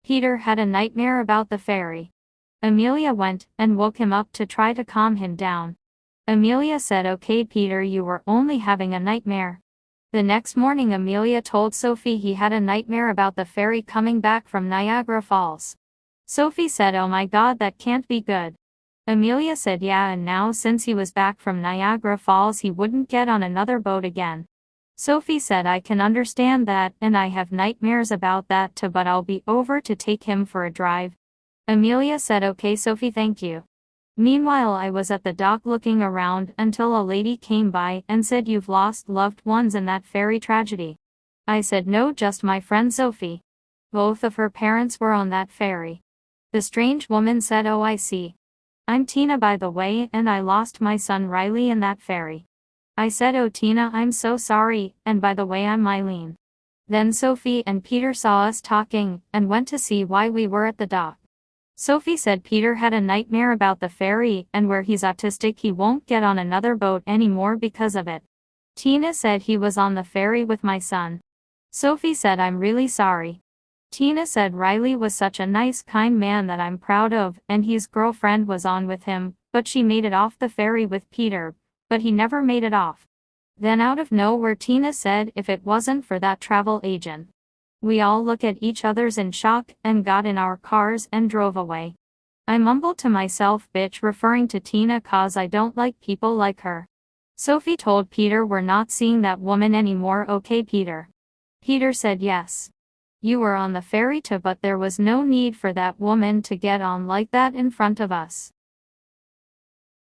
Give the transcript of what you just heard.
Peter had a nightmare about the fairy. Amelia went and woke him up to try to calm him down. Amelia said, "Okay, Peter, you were only having a nightmare." The next morning Amelia told Sophie he had a nightmare about the fairy coming back from Niagara Falls. Sophie said, "Oh my God, that can't be good." Amelia said, "Yeah, and now since he was back from Niagara Falls he wouldn't get on another boat again." Sophie said, "I can understand that, and I have nightmares about that too, but I'll be over to take him for a drive." Amelia said, "Okay, Sophie, thank you." Meanwhile, I was at the dock looking around until a lady came by and said, "You've lost loved ones in that fairy tragedy." I said, "No, just my friend Sophie. Both of her parents were on that ferry." The strange woman said, "Oh, I see. I'm Tina, by the way, and I lost my son Riley in that ferry." I said, "Oh Tina, I'm so sorry, and by the way, I'm Eileen." Then Sophie and Peter saw us talking and went to see why we were at the dock. Sophie said Peter had a nightmare about the ferry, and where he's autistic he won't get on another boat anymore because of it. Tina said he was on the ferry with my son. Sophie said, "I'm really sorry." Tina said Riley was such a nice, kind man that I'm proud of, and his girlfriend was on with him, but she made it off the ferry with Peter, but he never made it off. Then out of nowhere Tina said if it wasn't for that travel agent. We all looked at each other's in shock and got in our cars and drove away. I mumbled to myself, "Bitch," referring to Tina, "cause I don't like people like her." Sophie told Peter, "We're not seeing that woman anymore, okay, Peter?" Peter said, "Yes. You were on the ferry too, but there was no need for that woman to get on like that in front of us."